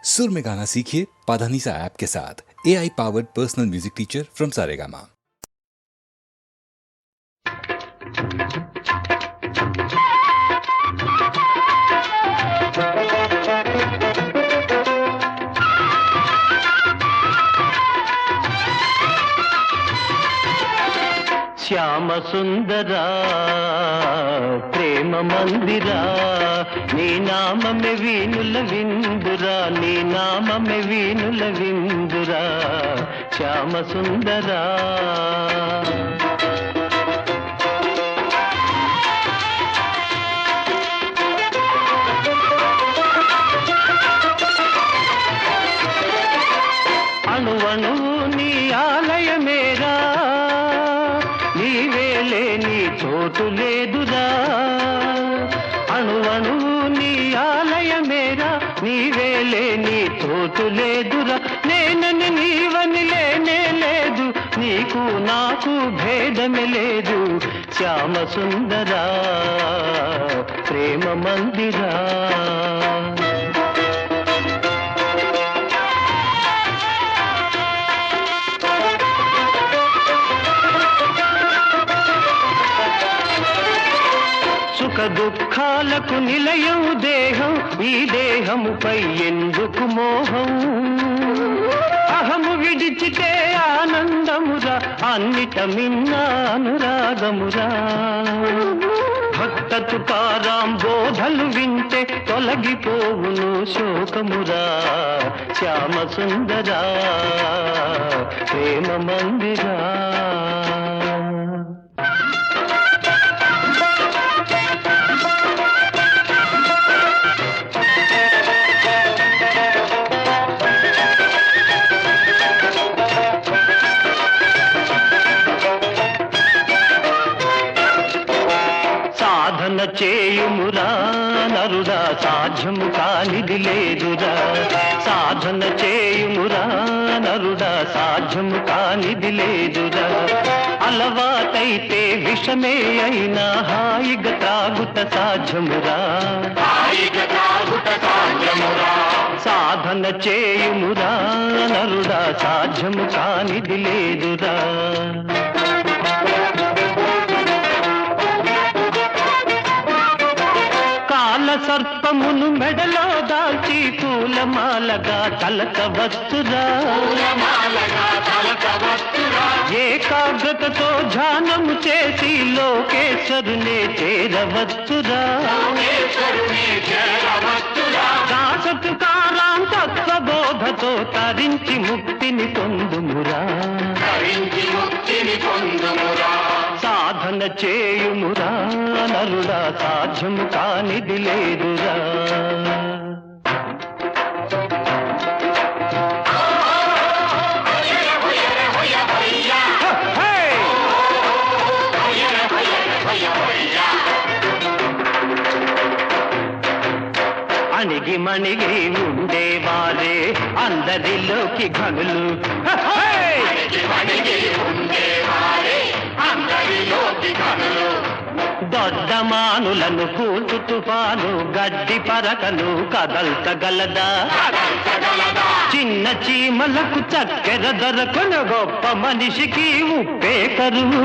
सुर में गाना सीखिए पाधानीसा ऐप के साथ। AI powered personal music teacher from Saregama. శ్యామ సుందర ప్రేమ మందిరా నీ నామమే వీణుల విందురా నీ నామమే వీణుల విందురా శ్యామ సుందరా అణువణు నీ ఆలయమేరా నీవేలే నీ చోటు లేదురా అణువణు నీ ఆలయమేరా నీవేలే నీ చోటు లేదురా నేనని నీవని లేనే లేదు నీకు నాకు భేదమే లేదు శ్యామ సుందరా ప్రేమ మందిరా సుఖ దుఃఖాలకు నిలయం దేహం ఈ దేహముపై ఎందుకు మోహం అహము విడిచితే ఆనందమురా అన్నిట మిన్న అనురాగమురా భక్త తుకారాం బోధలు వింటే తొలగిపోవును శోకమురా శ్యామ సుందరా ప్రేమ మందిరా సాధన చేయుమురా నరుడా సాధ్యము కానిది లేదురా సాధన చేయుమురా నరుడా సాధ్యము కానిది లేదురా అలవాటైతే విషమే అయినా హాయిగా తాగుట సాధ్యమురా సాధన చేయుమురా నరుడా సాధ్యము కానిది లేదురా సర్పమును మెడలో దాల్చి పూలమాలగా తలకవచ్చురా ఏకాగ్రతతో ధ్యానము చేసి లోకేశ్వరునే చేరవచ్చురా దాసతుకారాం తత్వబోధతో తరించి ముక్తిని పొందుమురా సాధన చేయుమురా నరుడా సాధ్యము కానిది లేదురా అణిగి మణిగి ఉండేవారే అందరిలోకి ఘనులు దొడ్డమానులను కూల్చు తుఫాను గడ్డి పరకను కదల్చగలదా చిన్న చీమలకు చక్కెర దొరకను గొప్ప మనిషికి ఉప్పే కరువు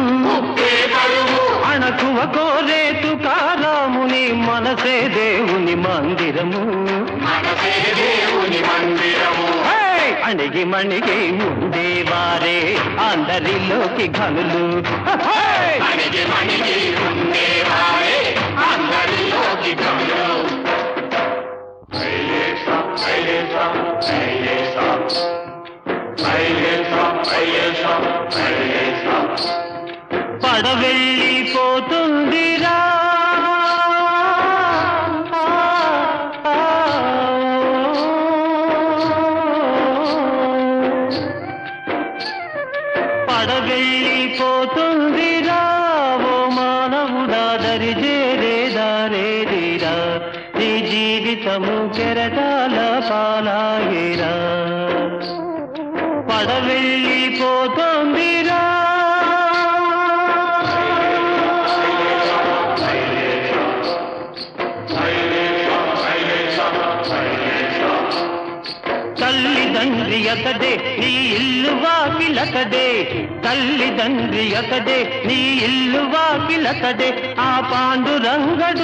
అణకువ కోరే తుకారాముని మనసే దేవుని మందిరము అణిగి మణిగి ఉండేవారే అందరిలోకి ఘనులు పడవెళ్ళిపోతుందిరా పడవెళ్ళిపోతుందిరా ఓ మానవుడా దరిజేరేదారేదిరా నీ జీవితము కెరటాల పాలాయేరా పడవెళ్ళిపోతుందిరా తల్లిదండ్రి అతడే నీ ఇల్లు వాకిలతడే, తల్లిదండ్రి అతడే నీ ఇల్లు వాకిలతడే, ఆ పాండురంగడున్నాడురా,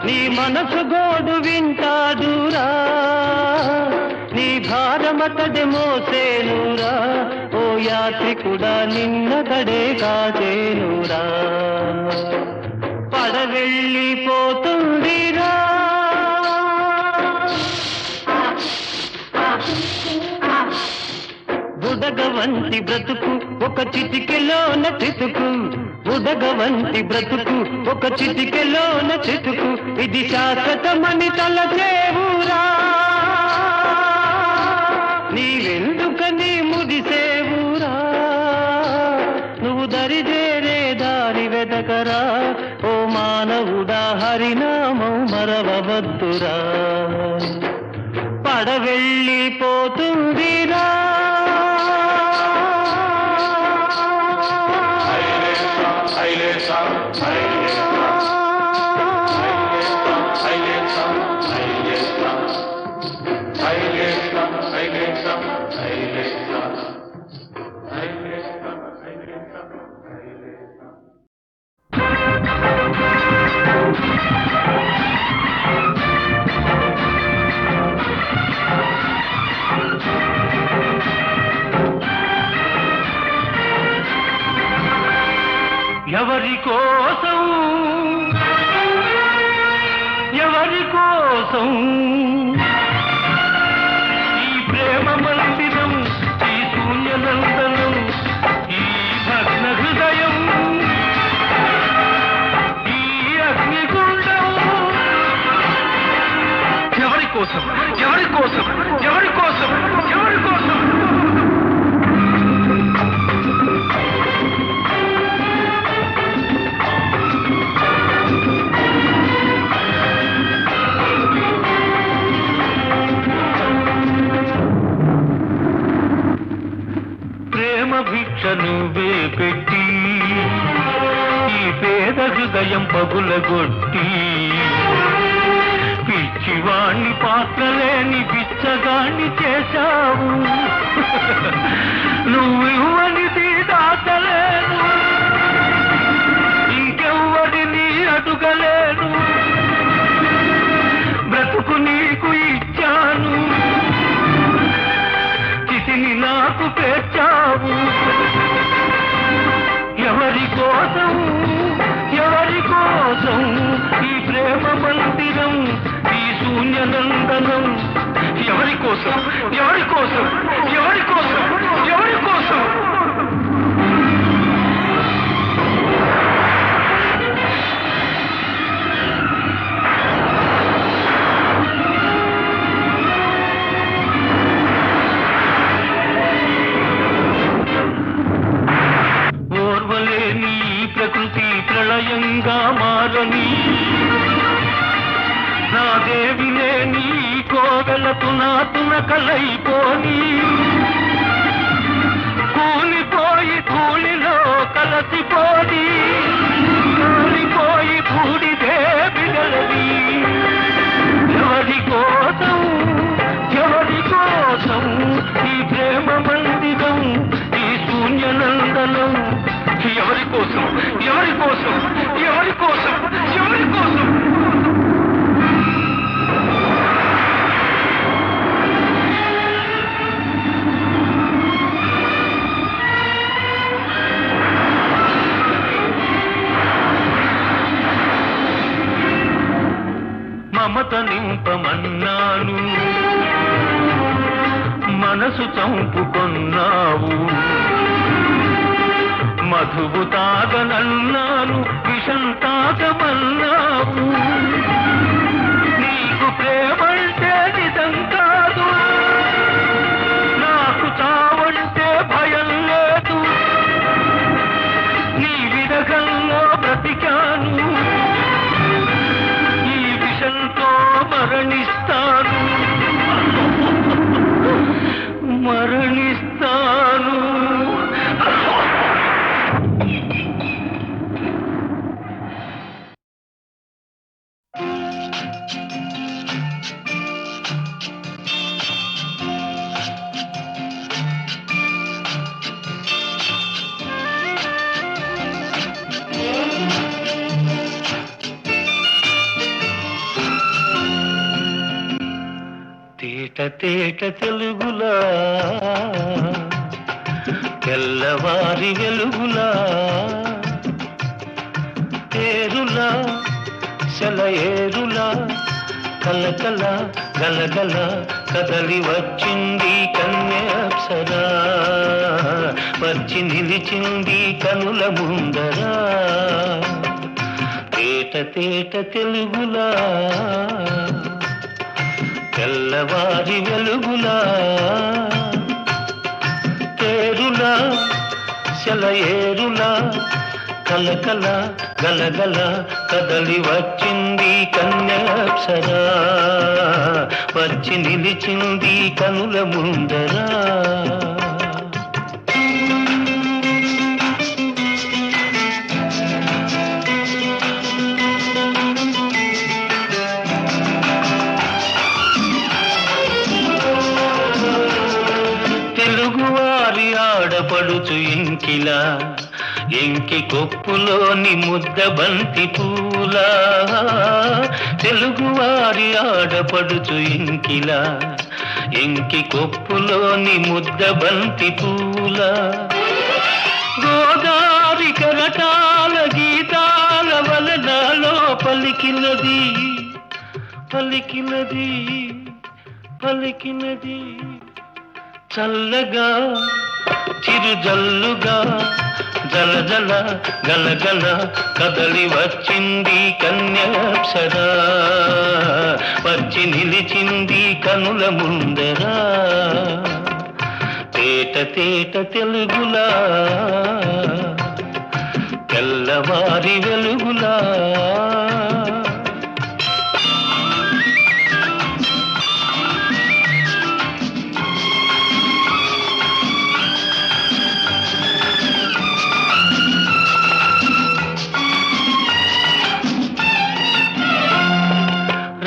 నీ మనసు గోడు వింటాడురా, నీ భారమతడే మోసేనురా, ఓ యాత్రికుడా నిన్నతడే కాచేనురా, పడవెళ్ళిపోతుందిరా. బుడగవంటి బ్రతుకు ఒక చిటికెలోన చితుకు, బుడగవంటి బ్రతుకు ఒక చిటికెలోన చితుకు, ఇది శాశ్వతమని తలచేవురా, నీవెందుకని ముడిసేవురా, నువ్వు దరిదేరే దారి వెదకరా, ఓ మానవుడా హరినామం మరవవద్దురా, పడవెళ్ళిపోతుందిరా. ఎవరి కోసం, ఎవరి కోసం ఈ ప్రేమ మందిరం, ఈ శూన్యనందనం, ఈ భగ్న హృదయం, ఈ అగ్నిగుండం, ఎవరి కోసం, ఎవరి కోసం, ఎవరి కోసం, ఎవరి కోసం? భిక్ష నువ్వే పెట్టి ఈ పేద హృదయం పగులగొట్టి, పిచ్చివాణ్ణి పాత్రలేని బిచ్చగాణ్ణి చేశావు, నువ్వు ఇవ్వనిది దాచలేను, ఇంకెవ్వడిని అడుగలేను, బ్రతుకు నీకు ఇచ్చాను, చితిని నాకు పేర్చావు, ఎవరి కోసం, ఎవరి కోసం ఈ ప్రేమ మందిరం, ఈ శూన్యనందనం, ఎవరి కోసం, ఎవరి కోసం, ఎవరి కోసం, ఎవరి కోసం? ప్రకృతి ప్రళయంగా మారని, నా దేవినే నీ కోవెలకు నా తునకలైపోని, కూలిపోయి ధూళిలో కలసిపోని, కూలిపోయి బూడిదే బిడలవి, ఎవరి కోసం, ఎవరి కోసం ఈ ప్రేమ మందిరం, ఈ శూన్యనందనం, ఎవరి కోసం, ఎవరి కోసం, ఎవరి కోసం, ఎవరి కోసం? మమత నింపమన్నాను, మనసు చంపుకొన్నావు, మధువు తాగనన్నాను, విషం తాగమన్నావు, నీకు ప్రేమంటే నిజం కాదు, నాకు చావంటే భయం లేదు, నీ విరగంలో బ్రతికాను, ఈ విషంతో మరణిస్తాను, మరణిస్తాను. తేట తెలుగులా తెల్లవారి వెలుగులా ఏరులా సెలయేరులా కలకల గలగల కదలి వచ్చింది కన్యాప్సరా వచ్చి నిలిచింది కనుల ముందరా తేట తేట తెలుగులా తెల్లవారి వెలుగులా తేరులా సెలయేరులా కలకల గలగల కదలి వచ్చింది కన్యాప్సరా వచ్చి నిలిచింది కనుల ముందరా తెలుగువారి ఆడపడుచు ఇంకిలా ఎంకి కొప్పులోని ముద్ద బంతి పూలా తెలుగువారి ఆడపడుచు ఇంకిలా ఎంకి కొప్పులోని ముద్ద బంతి పూలా గోదారి కరటాల గీతాల వలనాలో పలికినది పలికినది పలికినది చల్లగా చిరుజల్లుగా జలజల గలగల కదలి వచ్చింది కన్యాప్సరా వచ్చి నిలిచింది కనుల ముందరా తేట తేట తెలుగులా తెల్లవారి వెలుగులా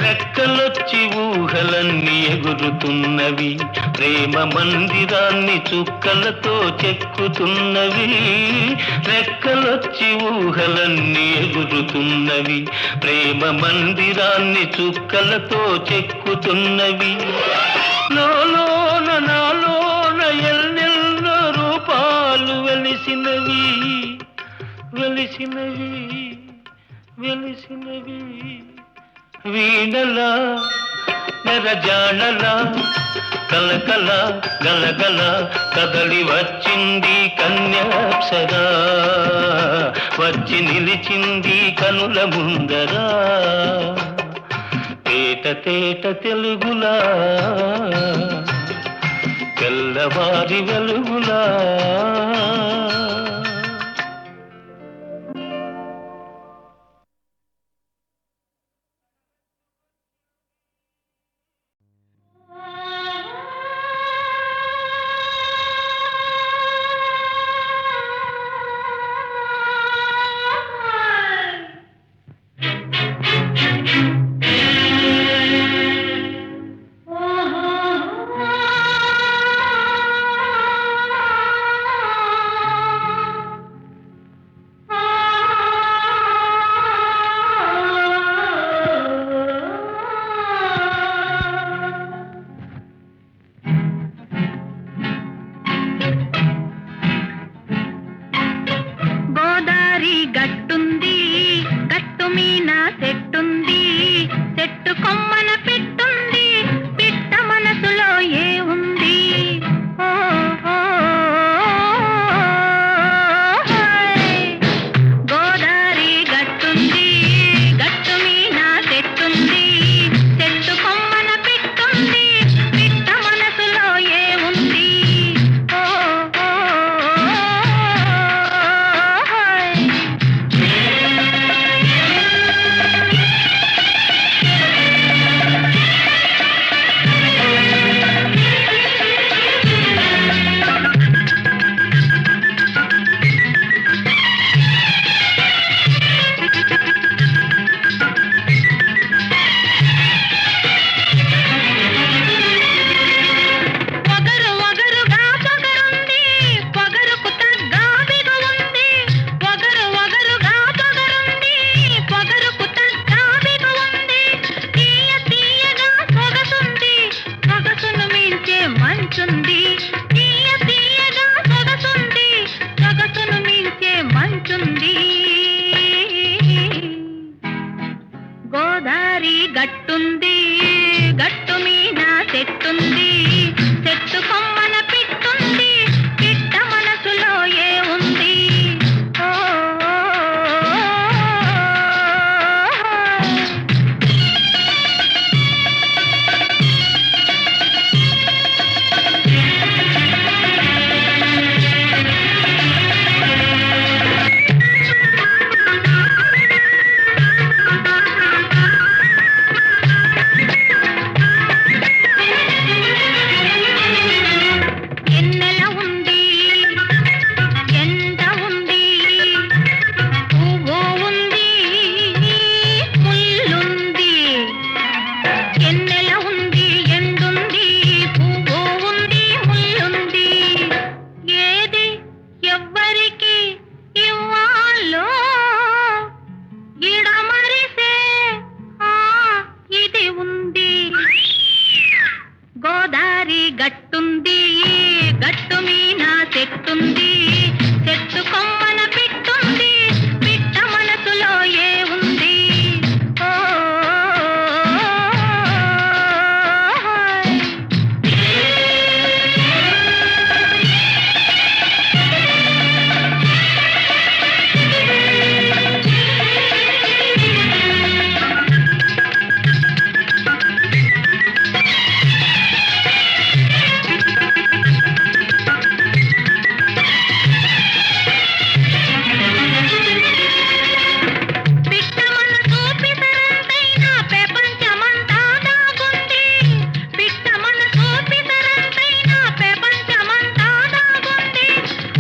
రెక్కలొచ్చి ఊహలన్నీ ఎగురుతున్నవి ప్రేమ మందిరాన్ని చుక్కలతో చెక్కుతున్నవి రెక్కలొచ్చి ఊహలన్నీ ఎగురుతున్నవి ప్రేమ మందిరాన్ని చుక్కలతో చెక్కుతున్నవి లోన నాలోన ఎన్నెన్నో రూపాలు వెలిసినవి వెలిసినవి వెలిసినవి వీణలా నెరజాడలా కలకల గలగల కదలి వచ్చింది కన్యాప్సరా వచ్చి నిలిచింది కనుల ముందరా తేట తేట తెలుగులా తెల్లవారి వెలుగులా గట్టుంది గట్టు మీద చెట్టుంది చెట్టు కొమ్మన పిట్టుంది పిట్ట మనసులో ఏముంది ఓ ఎన్నెల ఉంది ఎండ ఉంది పువ్వు ఉంది ముల్లుంది ఎన్నెల ఉంది ఎండుంది పువ్వు ఉంది ముల్లుంది ఏది ఎవ్వరికి ఇవ్వాలో ఇడమరిసే ఆ ఇది ఉంది గోదారి గట్టుంది గట్టు మీద చెట్టుంది చెట్టు కొమ్మన పిట్టుంది పిట్ట మనసులో ఏముంది ఓ పిట్ట మనసు పితరంతైన ప్రపంచమంతా దాగుంది పిట్ట మనసు పితరంతైన ప్రపంచమంతా దాగుంది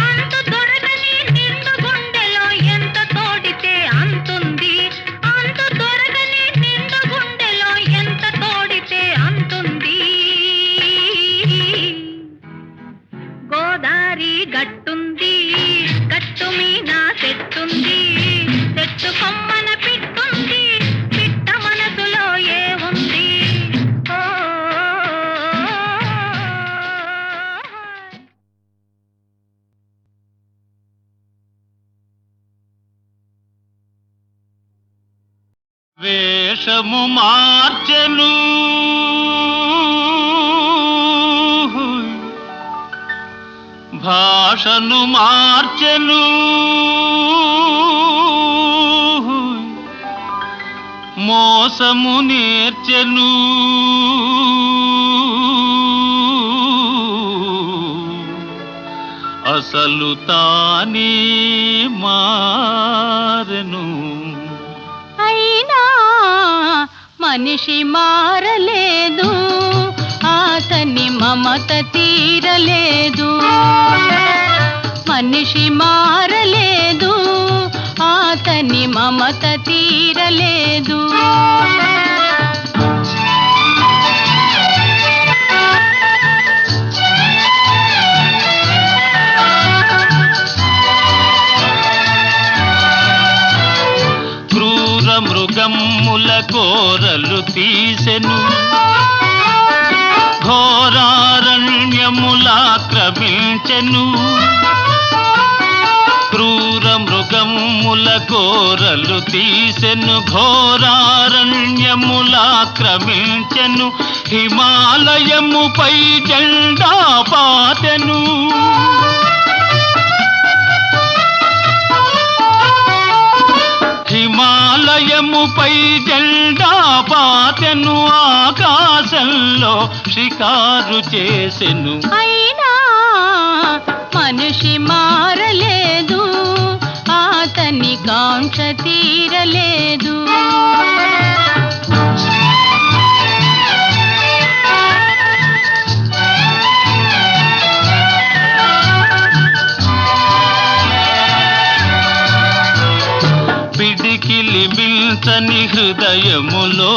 అంతు దొరకని నిండు గుండెలో ఎంత తోడితే అంతుంది అంతు దొరకని నిండు గుండెలో ఎంత తోడితే అంతుంది గోదారి గట్టుంది గట్టు మీద చెట్టుంది చెట్టు కొమ్మన పిట్టుంది పిట్ట మనసులో ఏముంది ఓ వేషము మార్చెను భాషను మార్చెను మోసము నేర్చెను అసలు తానే మారెను అయినా మనిషి మారలేదు అతని మమత తీరలేదు మనిషి మారలేదు అతని మమత తీరలేదు క్రూర మృగమ్ముల కోరలు తీసెను ఘోరారణ్యములాక్రమించెను క్రూర మృగమ్ముల కోరలు తీసెను ఘోరారణ్యములాక్రమించెను హిమాలయముపై జెండా పాతెను హిమాలయముపై జెండా పాతెను ఆకాశంలో షికారు చేసెను అయినా మనిషి మారలేదు అతని కాంక్ష తీరలేదు పిడికిలి మిల్చని హృదయములో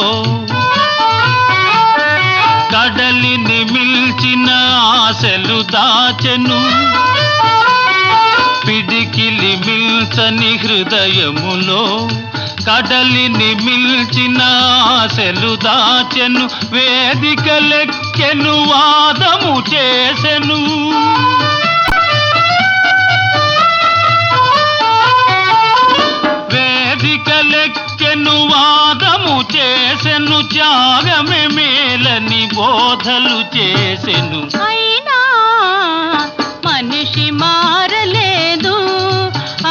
కడలిని మిల్చిన ఆశలు దాచెను పిడికిలి మిల్చని హృదయములో కడలిని మిల్చిన ఆశలు దాచెను వేదికలెక్కెను వాదము చేసెను వేదికలెక్కెను లెక్కెను వాదము చేసెను, త్యాగమే మేలని బోధలు చేసెను. అయినా మనిషి మారలేదు,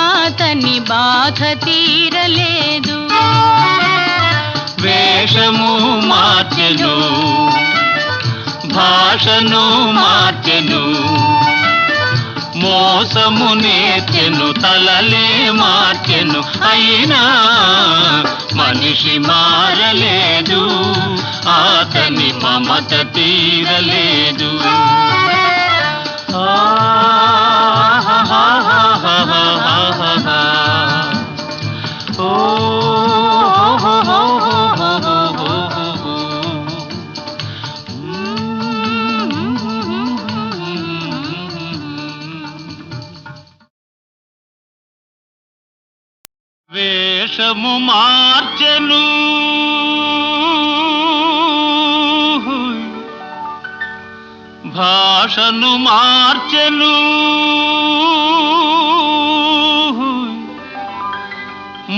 అతని బాధ తీరలేదు. వేషము మార్చెను, భాషను మార్చెను, మోసము నేర్చెను, తలలే మార్చెను. అయినా మనిషి మారలేదు, అతని మమత తీరలేదు. వేషము మార్చెను, భాషను మార్చెను,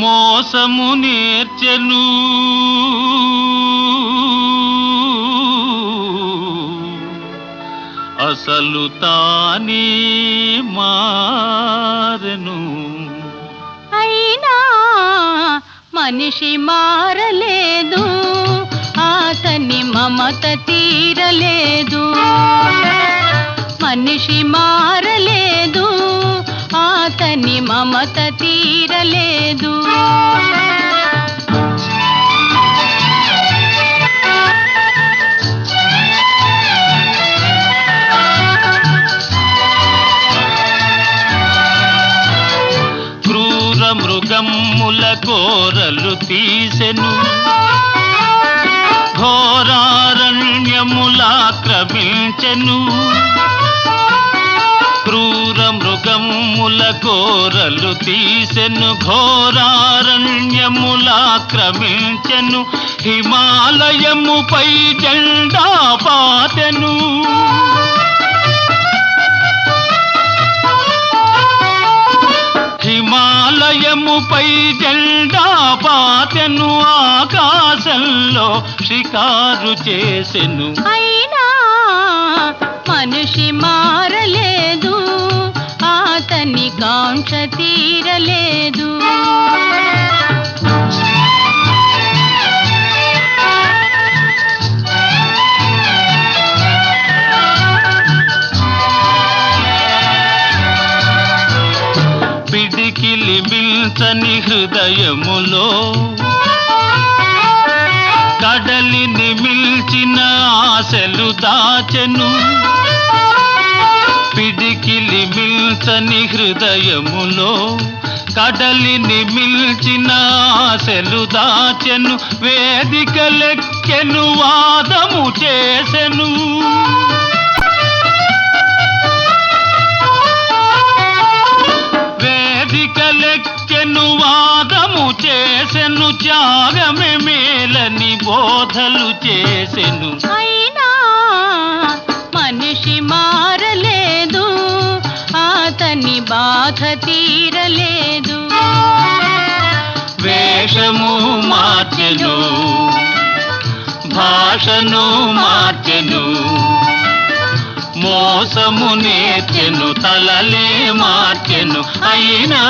మోసము నేర్చెను, అసలు తానే మారెను. అయినా మనిషి మారలేదు, అతని మమత తీరలేదు. మనిషి మారలేదు, అతని మమత తీరలేదు. క్రూర మృగమ్ముల కోరలు తీసెను, ఘోరారణ్యములాక్రమించెను. క్రూర మృగమ్ముల కోరలు తీసెను, ఘోరారణ్యములాక్రమించెను. హిమాలయముపై జెండా పాతెను, హిమాలయముపై జెండా పాతెను. ఆకాశంలో షికారు చేసెను. అయినా మనిషి మారలేదు, అతని కాంక్ష తీరలేదు. పిడికిలి మిల్చని హృదయములో కడలిని మిల్చిన ఆశలు దాచెను. పిడికిలి మిల్చని హృదయములో కడలిని మిల్చిన ఆశలు దాచెను. వేదికలెక్కెను, వాదము చేసెను, వేదికలెక్కెను, వాదము చేసెను, త్యాగమే మేలని బోధలు చేసెను. అయినా మనిషి మారలేదు, అతని బాధ తీరలేదు. వేషము మార్చెను, భాషను మార్చెను, మోసము నేర్చెను, తలలే మార్చెను. అయినా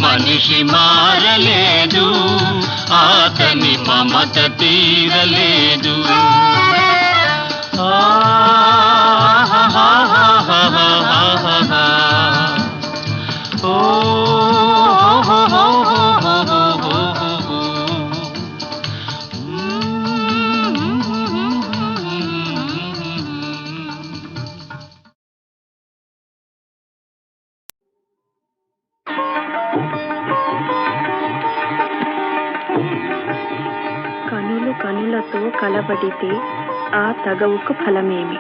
మనిషి మారలేదు, అతని మమత తీరలేదు. కనులు కనులతో కలబడితే ఆ తగవుకు ఫలమేమి?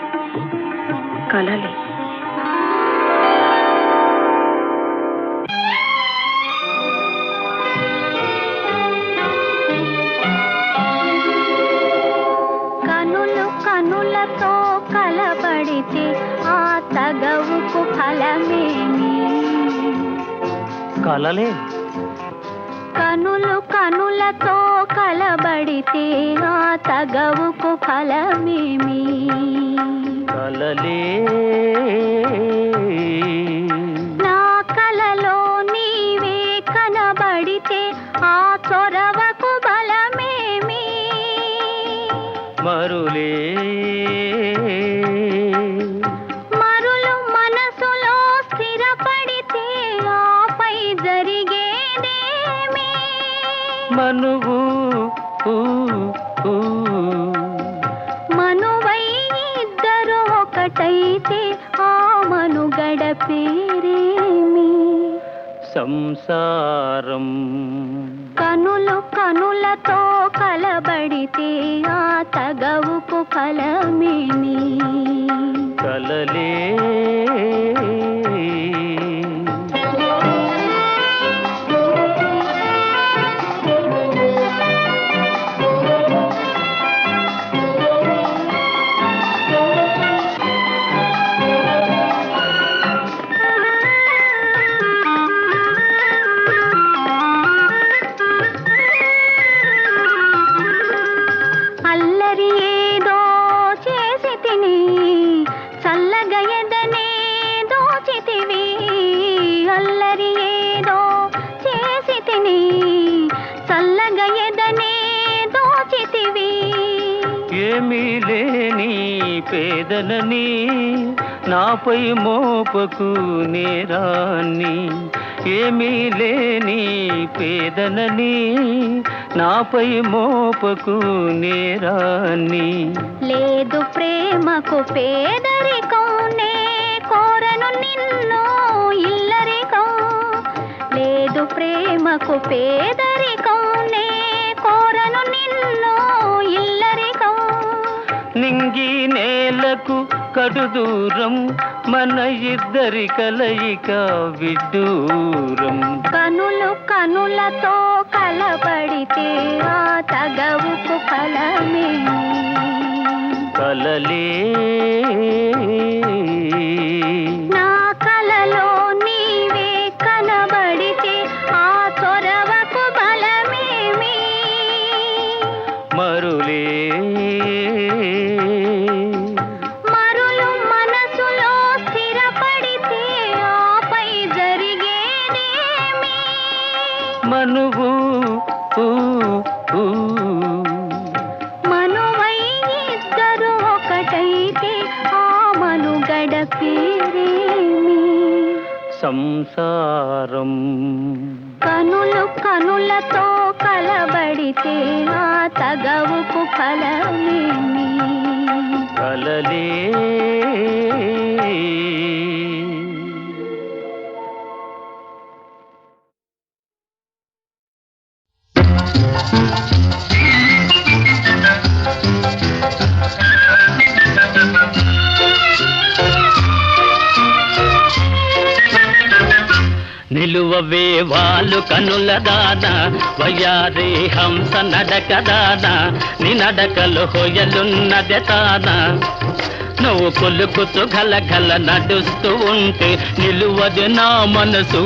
కలలే. కనులు కనులతో కలబడితే ఆ తగవుకు ఫలమేమి? కలలే. కనులు కనులు కనులతో కలబడితే ఆ తగవుకు ఫలమేమి కలలే నా కలలో నీవే కనబడితే ఆ చొరవకు బలమేమి మరులే మరులు మనసులో స్థిరపడితే ఆపై జరిగేదేమి మనువు మనువై ఇద్దరు ఒకటైతే ఆ మనుగడ పేరేమి సంసారం కనులు కనులతో కలబడితే ఆ తగవుకు ఫలమేమి కలలే అల్లరి ఏదో చేసి తిని చల్లగా ఎదనే దోచితివి అల్లరి ఏదో చేసి తిని చల్లగా ఎదనే దోచితివి ఏమీ లేని పేదనని నాపై మోపకు నేరాన్ని ఏమీ లేని పేదనని నాపై మోపకు నేరాన్ని లేదు ప్రేమకు పేదరికం నే కోరను నిన్ను ఇల్లరికం లేదు ప్రేమకు పేదరికం నే కోరను నిన్ను ఇల్లరికం నింగి నేలకు కడు దూరం మన ఇద్దరి కలయిక విడ్డూరం కనులు కనులతో కలబడితే ఆ తగవుకు ఫలమేమి కలలే నా కలలో నీవే కనబడితే ఆ చొరవకు బలమేమి మరులే మరులు మనసులో స్థిరపడితే ఆపై జరిగేదేమి మనువు మనువై ఇద్దరు ఒకటైతే ఆ మనుగడ పేరేమి సంసారం కనులు కనులతో కలబడితే ఆ తగవుకు ఫలమేమి కలలే నిలువవే వాళ్ళు కనుల దాన వయ్యారి హంస నడక దాన నీ నడకలు హొయలున్నదే తాన నువ్వు కొలుకుతూ గలగల నడుస్తూ ఉంటే నిలువది నా మనసు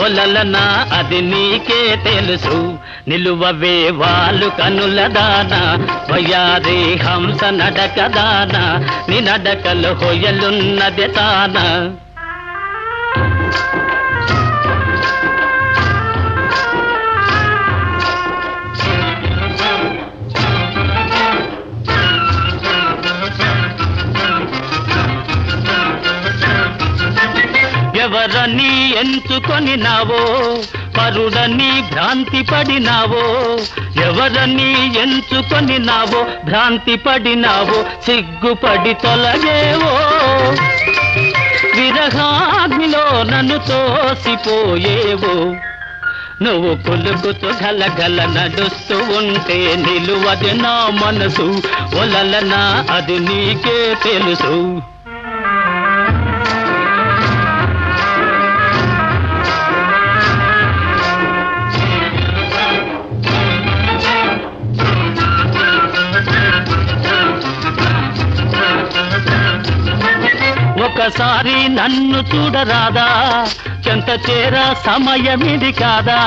ఒలలనా అది నీకే తెలుసు నిలువవే వాళ్ళు కనుల దాన వయ్యారి హంస నడక దాన నీ నడకలు హొయలున్నదే తాన ఎవరని ఎంచుకొని నావో పరుడని భ్రాంతి పడినావో ఎవరని ఎంచుకొని నావో భ్రాంతి పడినావో సిగ్గుపడి తొలగేవో విరహాగ్నిలో నన్ను తోసిపోయేవో నువ్వు కొలుకుతూ గలగల నడుస్తూ ఉంటే నిలువది నా మనసు ఒలలనా అది నీకే తెలుసు ఒకసారి నన్ను చూడరాదా చెంత చేర సమయమిది కాదా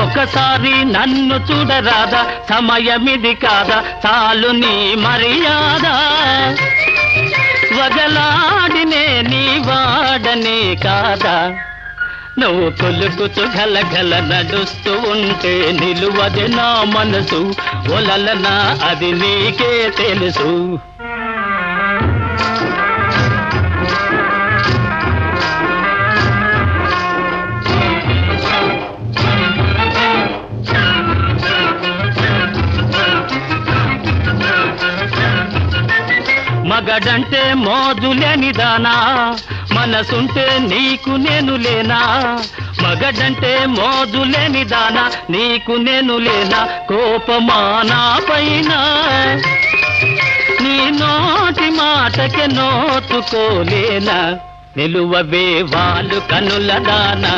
ఒకసారి నన్ను చూడరాదా, సమయమిది కాదా, చాలు నీ మర్యాద. వగలాడినే నీ వాడనే కాదా, నువ్వు కొలుకుతూ గలగల నడుస్తూ ఉంటే నిలువది నా మనసు, ఒలలనా అది నీకే తెలుసు. మగడంటే మోజులేని దానా, మనసుంటే నీకు నేను లేనా. మగడంటే మోజులేని దానా, నీకు నేను లేనా. కోపమానా పైన నీ నోటి మాటకే నోచుకోలేనా. నిలువవే వాళ్ళు కనుల దానా,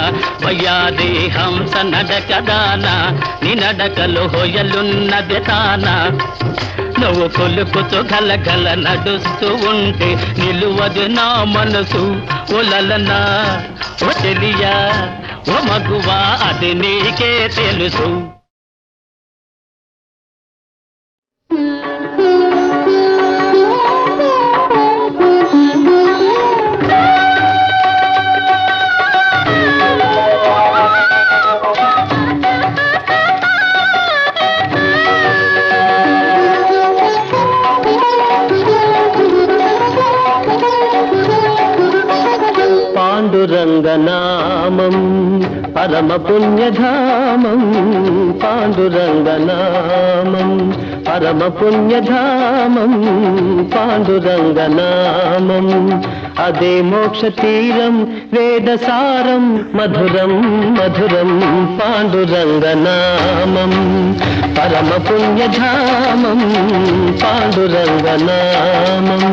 వయ్యాది హంస నడక దానా, నీ నడకలో హొయలున్నది తానా. నువ్వు కొలుకుతూ గలగల నడుస్తూ ఉంటే నిలువదు నా మనసు, ఒలలనా ఓ చెలియా ఓ మగువా అది నీకే తెలుసు. పాండురంగనామం పరమ పుణ్యధామం, పాండురంగనామం పరమ పుణ్యధామం, పాండురంగనామం అదే మోక్ష తీరం వేదసారం, మధురం మధురం పాండురంగనామం పరమ పుణ్యధామం, పాండురంగనామం.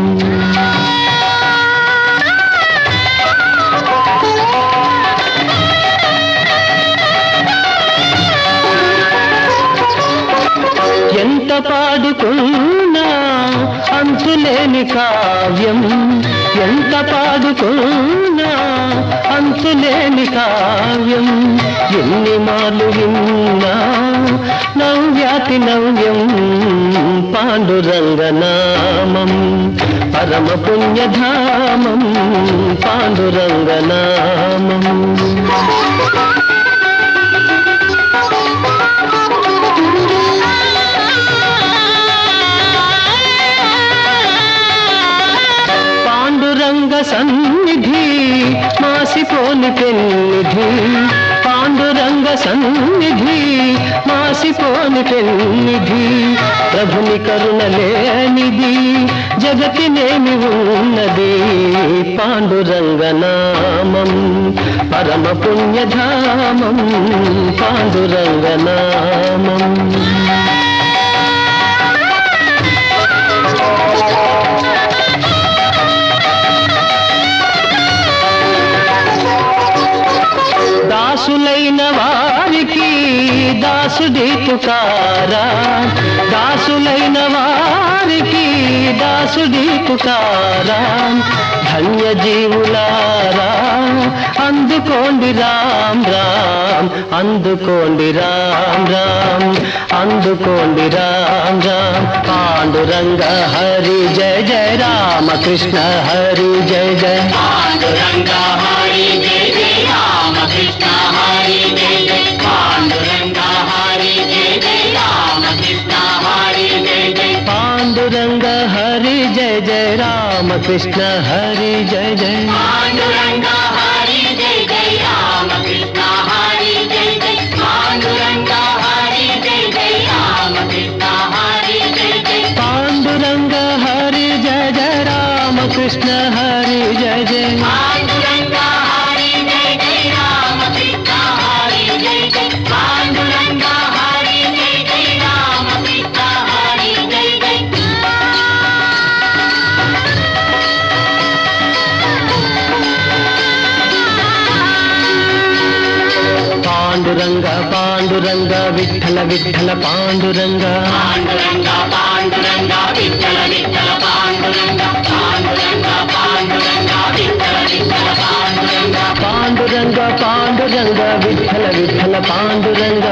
ఎంత పాడుకున్నా అంతులేని కావ్యం, ఎంత పాడుకున్నా అంతులేని కావ్యం. ఎన్ని మార్లు విన్నా నవ్యాతి నవ్యం, పాండురంగనామం పరమ పుణ్యధామం, పాండురంగనామం. పాండురంగ సన్నిధి మాసిపోని పెన్నిధి, పాండురంగ సన్నిధి మాసిపోని పెన్నిధి. ప్రభుని కరుణ లేనిది జగతినేమి ఉన్నది, పాండురంగనామం పరమ పుణ్యధామం, పాండురంగనామం. దాసులైన వారికి దాసుడి పుకారా, దాసులైన వారికి దాసుడి పుకారా. ధన్య జీవులారా అందుకోండి రామ్ రామ్, అందుకోండి రామ్ రామ్, అందుకోండి రామ్ రామ్. పాండురంగ హరి జయ జయ, రామకృష్ణ హరి జయ జయ, పాండురంగ హరి జయ జయ, రామకృష్ణ హరి జయ జయ, పాండురంగ హరి జయ జయ, రామకృష్ణ హరి జయ జయ. పాండురంగ హరి జయ జయ, రామకృష్ణ హరి జయ జయ, పాండురంగ హరి జయ జయ, రామకృష్ణ హరి జయ జయ, పాండురంగ హరి జయ జయ, రామకృష్ణ హరి జయ జయ. పాండురంగ హరి జయ జయ, రామకృష్ణ హరి జయ జయ, పాండురంగ హరి జయ జయ, రామకృష్ణ హరి జయ జయ, పాండురంగ హరి జయ జయ, రామకృష్ణ హరి జయ జయ. పాండురంగ పాండురంగ విఠల విఠల పాండురంగ, పాండురంగ పాండురంగ విఠల విఠల పాండురంగ, పాండురంగ పాండురంగ విఠల విఠల పాండురంగ, పాండురంగ పాండురంగ విఠల విఠల పాండురంగ,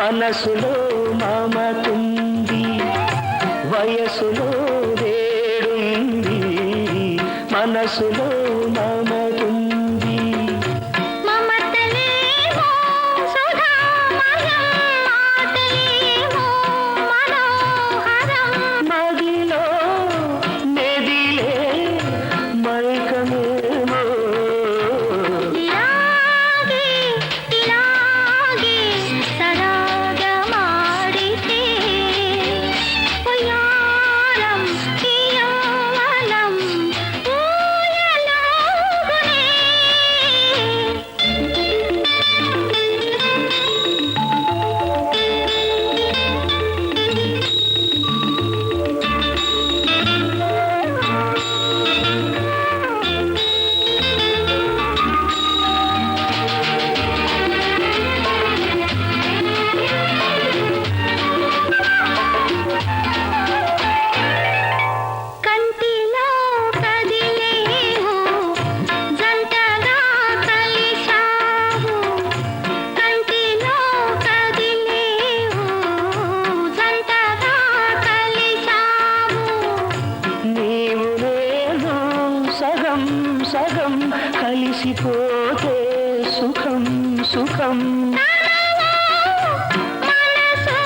మనసులో మమతుంది వయసులో వేడుంది మనసులో మమతుంది మమతలేమో సుధామయం మాటలేమో మనోహరం మదిలో మెదిలే మైకమేమో ఇలాగే ఇలాగే సరాగమాడితే ఉయ్యారం యవ్వనం ఊయలోగునే కంటిలో కదిలేవు జంటగా కలిశావు కంటిలో కదిలేవు జంటగా కలిశావు నీవు నేను సగం సగం కలిసిపోతే సుఖం సుఖం మనసు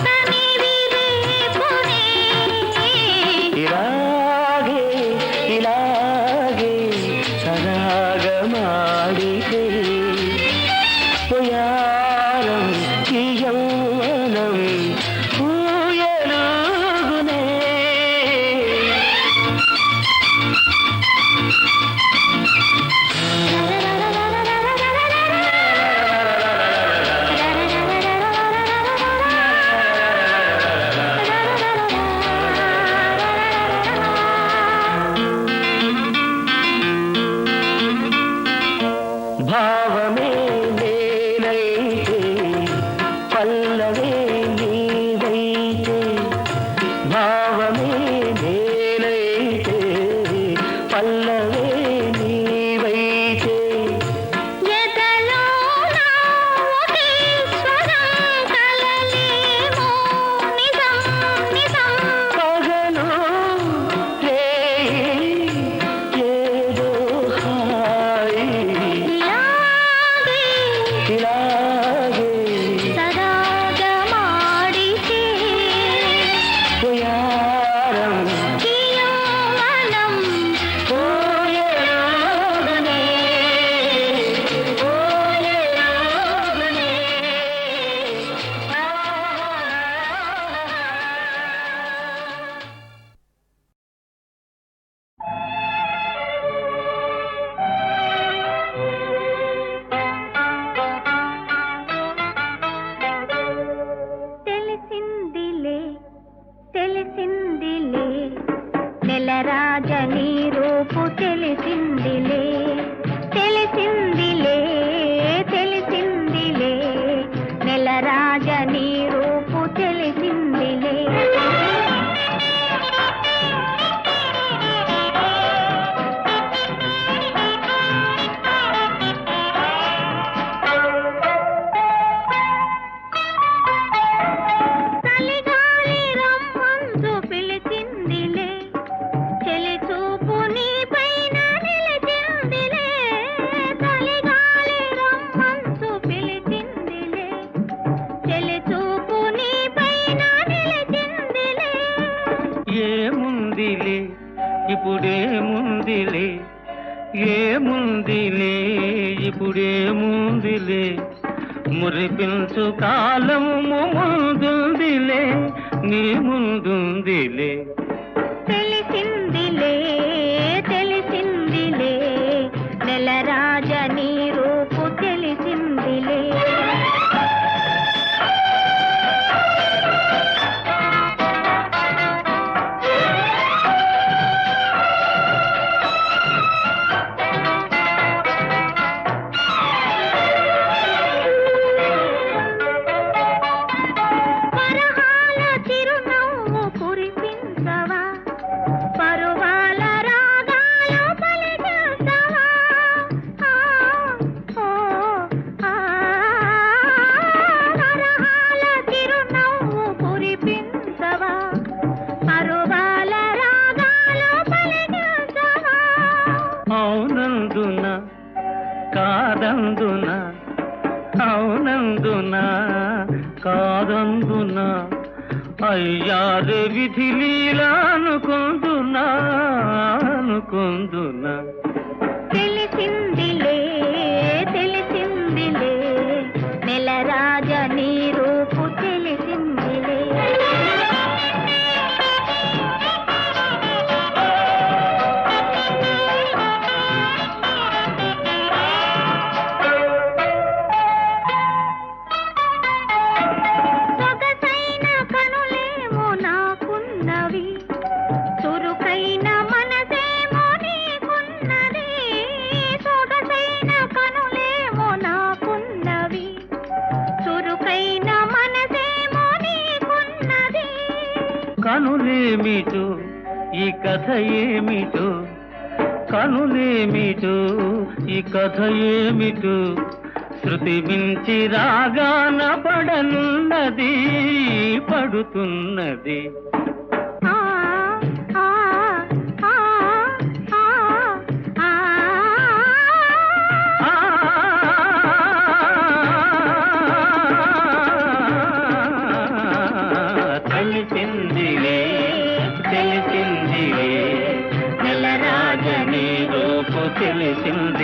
తనివిరేపునే ఇలాగే ఇలాగే సరాగమాడితే పోయారం ఈ యౌవనం ఊయలుగునే భావమే నేనైతే పల్లవే నీవైతే భావమే నేనైతే పల్లవే నీవైతే ఎదలో నా ఒకే స్వరం కలలేమో నిజం నిజం పగలు రేయి ఏదో హాయి ఇలాగే ఇలాగే సరాగమాడితే పోయారం ఈ యవ్వనం ఊయలుగునే ఊయలుగునే తెలిసిందిలే తెలిసిందిలే నెలరాజని రూపు తెలిసిందిలే తెలిసిందిలే తెలిసిందిలే నెలరాజని రూపు తెలిసిందిలే చలిగాలి రమ్మందు పిలిచిందిలే చెలి చూపు నీ పైన నిలిచిందిలే చలిగాలి రమ్మందు పిలిచిందిలే చెలి చూపు నీ పైన నిలిచిందిలే ఏముందిలే ఇప్పుడేముందిలే ఏముందిలే ఇప్పుడేముందిలే మురిపించు కాలము ముందుందిలే నీ ముందుందిలే తెలిసిందిలే తెలిసిందిలే నెలరాజని రూపు తెలిసిందిలే వరహాల చిరునవ్వు కురిపించవే అవునందున అవునందున కాదందున అయ్యారే విధి లీలా అనుకుందునా అనుకుందునా తెలిసిందిలే తెలిసిందిలే నెలరాజ నీ రూపు తెలిసిందిలే సొగసైన కనులేమో నాకున్నవి చురుకైన మనసేమో నీకున్నది సొగసైన కనులేమో నాకున్నవి చురుకైన మనసేమో నీకున్నది కనులేమిటో ఈ కథ ఏమిటో కనులేమిటో ఈ కథ ఏమిటో శృతి మించి రాగాన పడనున్నది పడుతున్నది ఆ ఆ ఆ ఆ ఆ తెలిసిందిలే తెలిసిందిలే నెలరాజ నీ రూపు తెలిసింది